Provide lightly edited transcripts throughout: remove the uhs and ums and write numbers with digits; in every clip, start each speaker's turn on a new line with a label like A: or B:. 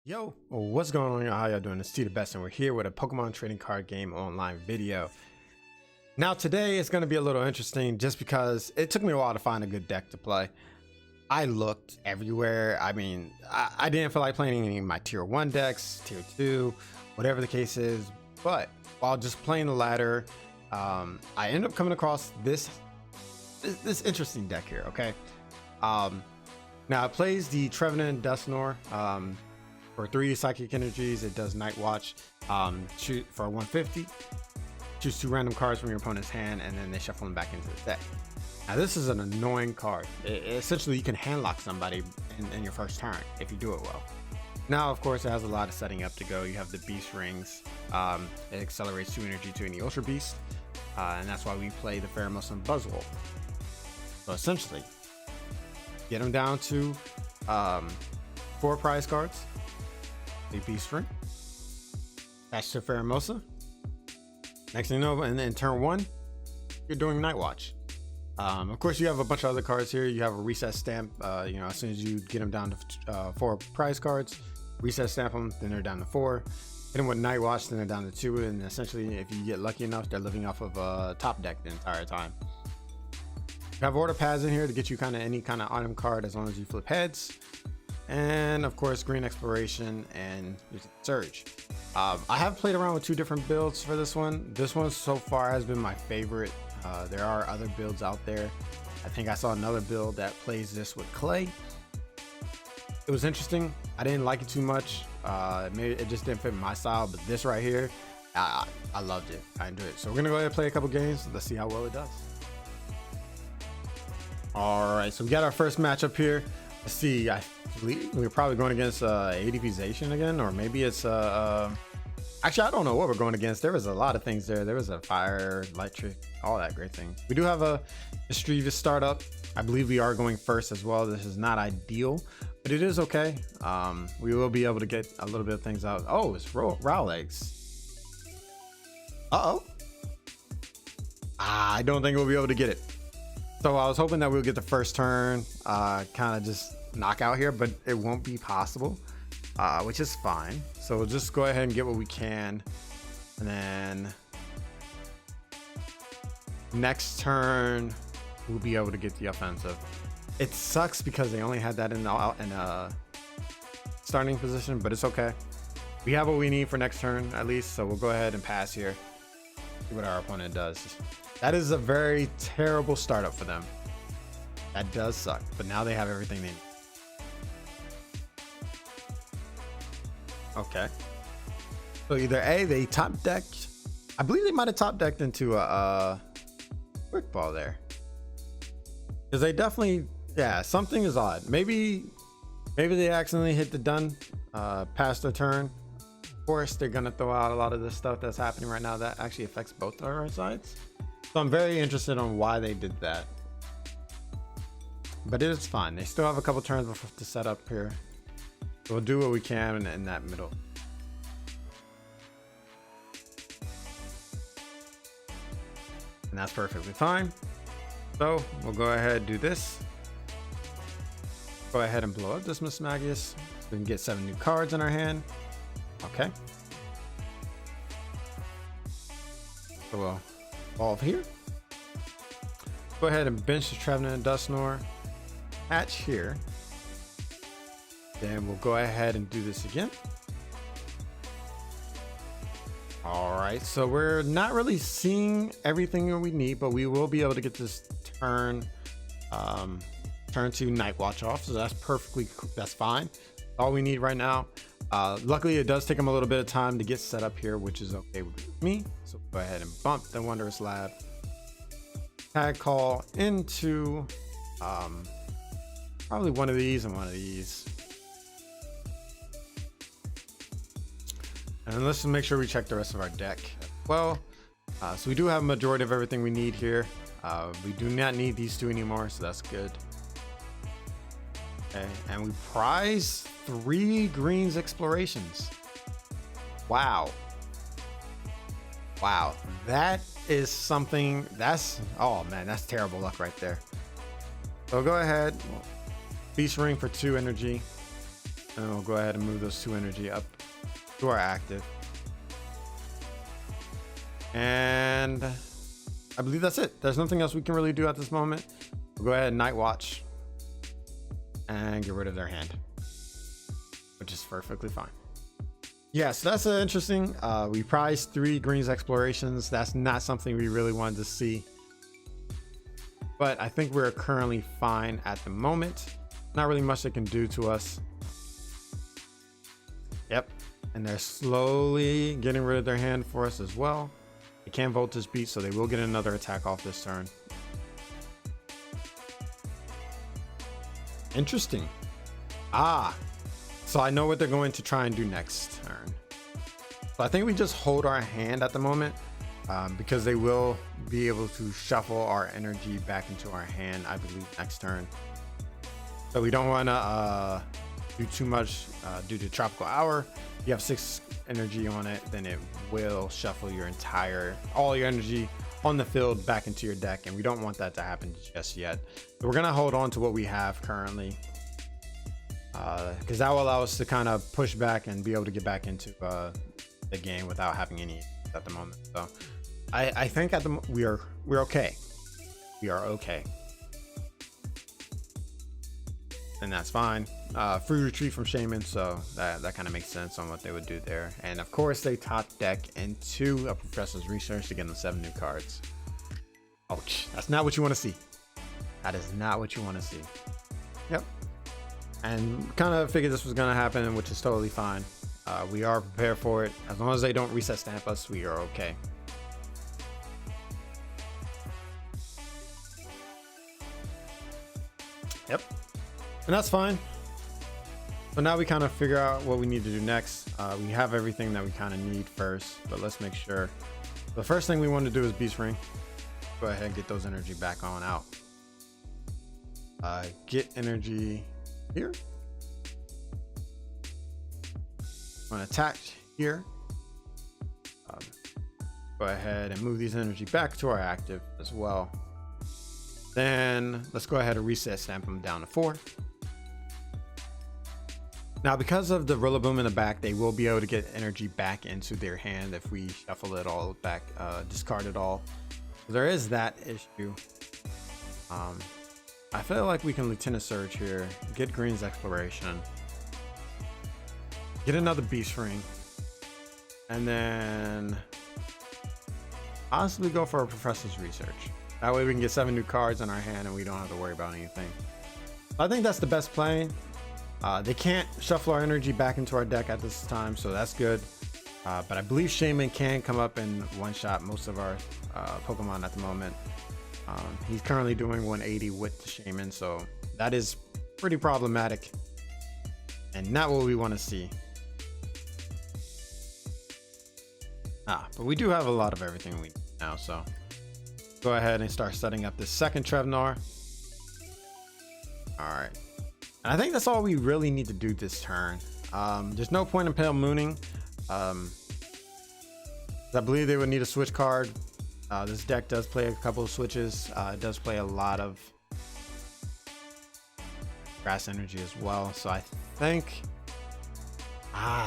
A: Yo, what's going on, y'all? How y'all doing? It's T the Best, and we're here with a Pokemon trading card game online video. Now today it's going to be a little interesting just because it took me a while to find a good deck to play. I looked everywhere. I mean, I didn't feel like playing any of my tier 1 decks, tier 2, whatever the case is, but while just playing the ladder, I ended up coming across this interesting deck here. Okay, now it plays the Trevenant Dusknoir. For 3 psychic energies, it does Night Watch. Shoot for 150. Choose 2 random cards from your opponent's hand, and then they shuffle them back into the deck. Now, this is an annoying card. Essentially, you can handlock somebody in your first turn if you do it well. Now, of course, it has a lot of setting up to go. You have the Beast Rings. It accelerates 2 energy to any Ultra Beast, and that's why we play the Pheromosa Buzzwole. So essentially, get them down to 4 prize cards. A Beast Ring, attach to Pheromosa. Next thing you know, and then turn 1, you're doing Night Watch. Of course, you have a bunch of other cards here. You have a Reset Stamp. As soon as you get them down to 4 prize cards, Reset Stamp them, then they're down to 4. Hit them with Night Watch, then they're down to 2. And essentially, if you get lucky enough, they're living off of top deck the entire time. You have Order Pads in here to get you any kind of item card as long as you flip heads. And of course, green exploration and surge. I have played around with 2 different builds for this one. This one so far has been my favorite. There are other builds out there. I think I saw another build that plays this with clay. It was interesting. I didn't like it too much. Maybe it just didn't fit my style, but this right here, I loved it. I enjoyed it. So we're gonna go ahead and play a couple games. Let's see how well it does. All right, so we got our first matchup here. Let's see. I believe we're probably going against ADPization again, or maybe it's actually I don't know what we're going against. There was a lot of things there. There was a fire, electric, all that great thing. We do have a Misdreavus startup. I believe we are going first as well. This is not ideal, but it is okay. We will be able to get a little bit of things out. Oh, it's Rowlegs. I don't think we'll be able to get it. So I was hoping that we'll get the first turn, kind of just knock out here, but it won't be possible, which is fine. So we'll just go ahead and get what we can, and then next turn we'll be able to get the offensive. It sucks because they only had that in a starting position, but it's okay. We have what we need for next turn at least, so we'll go ahead and pass here. See what our opponent does. That is a very terrible startup for them. That does suck, but now they have everything they need. Okay. So either A, they top decked. I believe they might have top decked into a quick ball there. Because they definitely, yeah, something is odd. Maybe they accidentally hit the done past their turn. Of course, they're gonna throw out a lot of this stuff that's happening right now that actually affects both our sides. So I'm very interested on why they did that. But it is fine. They still have a couple turns to set up here. So we'll do what we can in that middle. And that's perfectly fine. So we'll go ahead and do this. Go ahead and blow up this Mismagius. We can get 7 new cards in our hand. Okay. So we'll evolve here. Go ahead and bench the Trevenant Dusknoir. Hatch here. Then we'll go ahead and do this again. All right, so we're not really seeing everything that we need, but we will be able to get this turn 2 Night Watch off. So that's fine. All we need right now. Luckily, it does take them a little bit of time to get set up here, which is okay with me. So go ahead and bump the Wondrous Lab. Tag Call into probably one of these and one of these. And let's make sure we check the rest of our deck as well. So we do have a majority of everything we need here. We do not need these 2 anymore, so that's good. Okay, and we prize 3 greens explorations. Wow, that is something. Oh man, that's terrible luck right there. So go ahead, Beast Ring for 2 energy. And we'll go ahead and move those 2 energy up to our active. And I believe that's it. There's nothing else we can really do at this moment. We'll go ahead and Night Watch and get rid of their hand, which is perfectly fine. Yeah, so that's interesting. We prized 3 Greens Explorations. That's not something we really wanted to see, but I think we're currently fine at the moment. Not really much they can do to us. Yep, and they're slowly getting rid of their hand for us as well. They can Voltage Beat, so they will get another attack off this turn. Interesting. So I know what they're going to try and do next turn. So I think we just hold our hand at the moment, because they will be able to shuffle our energy back into our hand, I believe, next turn. So we don't want to do too much due to Tropical Hour. If you have 6 energy on it, then it will shuffle all your energy on the field back into your deck, and we don't want that to happen just yet. So we're gonna hold on to what we have currently, because that will allow us to kind of push back and be able to get back into the game without having any at the moment. So I think we're okay. We are okay, and that's fine. Free retreat from Shaman, so that kind of makes sense on what they would do there. And of course they top deck into a Professor's Research to get them 7 new cards. Ouch, that's not what you want to see. That is not what you want to see. Yep. And kind of figured this was going to happen, which is totally fine. We are prepared for it. As long as they don't reset stamp us, we are okay. Yep, and that's fine. So now we kind of figure out what we need to do next. We have everything that we kind of need first, but let's make sure. The first thing we want to do is Beast Ring. Go ahead and get those energy back on out. Get energy here. I'm going to attack here. Go ahead and move these energy back to our active as well. Then let's go ahead and reset stamp them down to 4. Now, because of the Rillaboom in the back, they will be able to get energy back into their hand if we shuffle it all back, discard it all. So there is that issue. I feel like we can Lieutenant Surge here, get Green's Exploration, get another Beast Ring, and then possibly go for a Professor's Research. That way we can get 7 new cards in our hand and we don't have to worry about anything. I think that's the best play. They can't shuffle our energy back into our deck at this time, so that's good. But I believe Shaman can come up and one-shot most of our Pokemon at the moment. He's currently doing 180 with the Shaman, so that is pretty problematic and not what we want to see. But we do have a lot of everything we need now, so go ahead and start setting up this second Trevenant. All right. And I think that's all we really need to do this turn. There's no point in Pale Mooning. I believe they would need a switch card. This deck does play a couple of switches. It does play a lot of grass energy as well. So I think,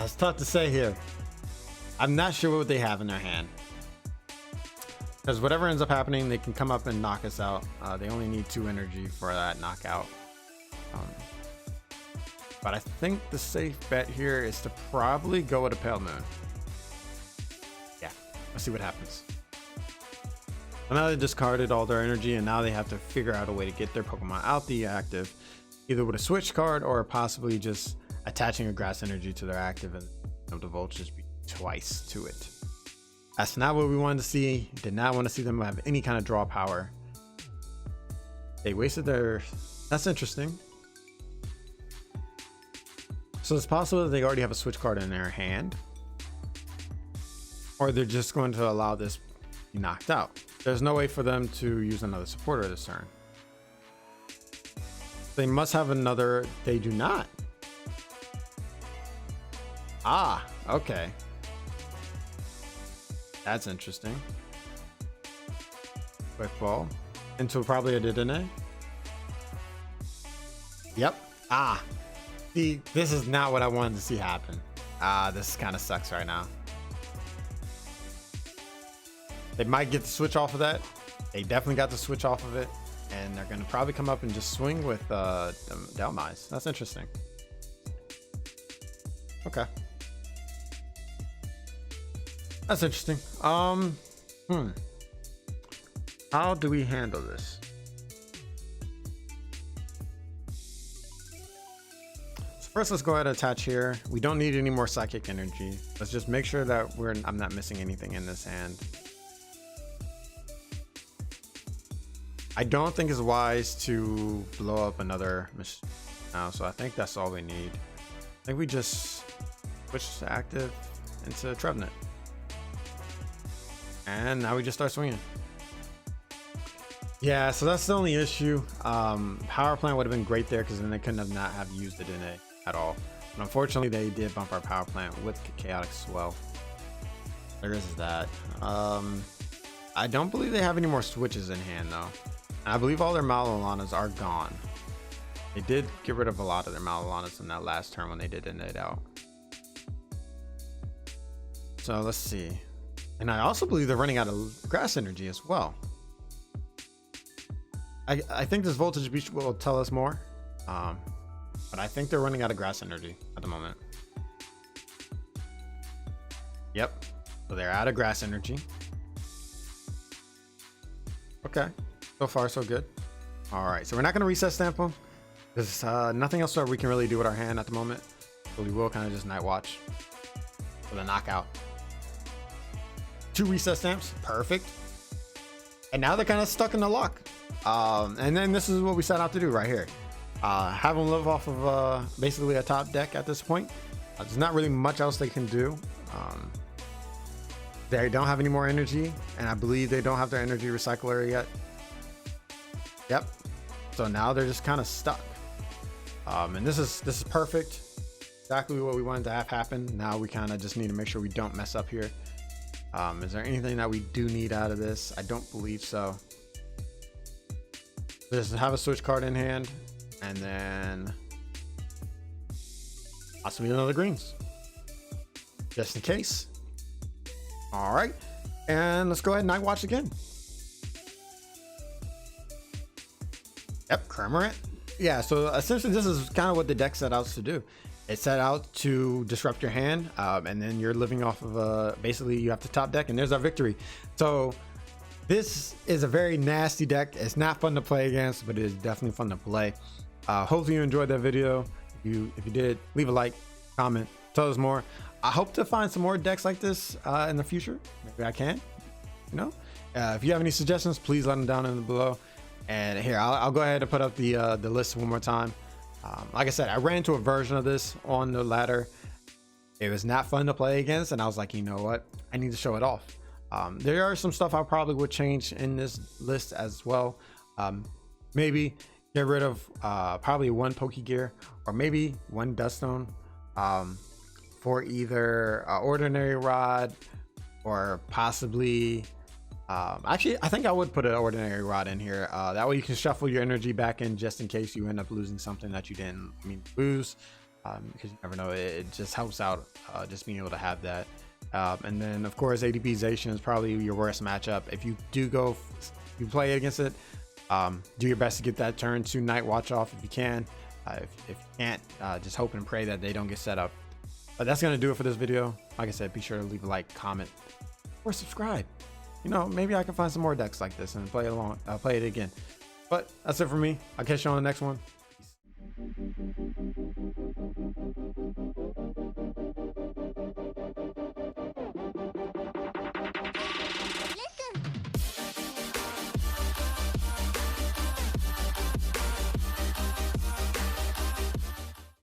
A: it's tough to say here. I'm not sure what they have in their hand. Because whatever ends up happening, they can come up and knock us out. They only need 2 energy for that knockout. But I think the safe bet here is to probably go with a Pale Moon. Yeah, let's see what happens. So now they discarded all their energy, and now they have to figure out a way to get their Pokemon out the active, either with a switch card or possibly just attaching a grass energy to their active and the Voltage Beat twice to it. That's not what we wanted to see. Did not want to see them have any kind of draw power. They wasted their... That's interesting. So it's possible that they already have a switch card in their hand, or they're just going to allow this to be knocked out. There's no way for them to use another supporter this turn. They must have another. They do not. Okay. That's interesting. Quick ball into probably a Dedenne. Yep. See, this is not what I wanted to see happen. This kind of sucks right now. They might get the switch off of that. They definitely got the switch off of it. And they're going to probably come up and just swing with Delmise. That's interesting. Okay. That's interesting. How do we handle this? So first, let's go ahead and attach here. We don't need any more psychic energy. Let's just make sure that I'm not missing anything in this hand. I don't think it's wise to blow up another now, so I think that's all we need. I think we just switch to active into Trevenant. And now we just start swinging. Yeah, so that's the only issue. Power Plant would have been great there because then they couldn't have not have used it in it at all. But unfortunately, they did bump our Power Plant with Chaotic Swell. There is that. I don't believe they have any more switches in hand though. And I believe all their Mallow Lanas are gone. They did get rid of a lot of their Mallow Lanas in that last turn when they did end it out. So let's see. And I also believe they're running out of grass energy as well. I think this voltage beach will tell us more. But I think they're running out of grass energy at the moment. Yep. So they're out of grass energy. Okay. So far, so good. All right. So we're not going to reset stamp them. There's nothing else that we can really do with our hand at the moment. So we will kind of just night watch for the knockout. 2 reset stamps. Perfect. And now they're kind of stuck in the lock. And then this is what we set out to do right here. Have them live off of basically a top deck at this point. There's not really much else they can do. They don't have any more energy, and I believe they don't have their energy recycler yet. Yep. So now they're just kind of stuck. And this is perfect. Exactly what we wanted to have happen. Now we kind of just need to make sure we don't mess up here. Is there anything that we do need out of this? I don't believe so. Just have a switch card in hand, and then possibly another greens, just in case. All right, and let's go ahead and night watch again. Yep, Cramorant. Yeah, so essentially this is kind of what the deck set out to do. It set out to disrupt your hand, and then you're living off of basically you have to top deck, and there's our victory. So this is a very nasty deck. It's not fun to play against, but it is definitely fun to play. Hopefully you enjoyed that video. If you did, leave a like, comment, tell us more. I hope to find some more decks like this in the future. Maybe I can, you know. If you have any suggestions, please let them down in the below. And here, I'll go ahead and put up the list one more time. Like I said, I ran into a version of this on the ladder. It was not fun to play against, and I was like, you know what? I need to show it off. There are some stuff I probably would change in this list as well. Maybe get rid of probably 1 Pokégear, or maybe 1 Dusk Stone for either ordinary rod, or possibly actually I think I would put an ordinary rod in here. That way you can shuffle your energy back in just in case you end up losing something that you didn't mean to lose, because you never know. It just helps out just being able to have that. And then of course ADP-zation is probably your worst matchup. If you you play against it, do your best to get that turn 2 night watch off if you can. If you can't, just hope and pray that they don't get set up. But that's gonna do it for this video. Like I said, be sure to leave a like, comment, or subscribe. You know, maybe I can find some more decks like this and play it again. But that's it for me. I'll catch you on the next one.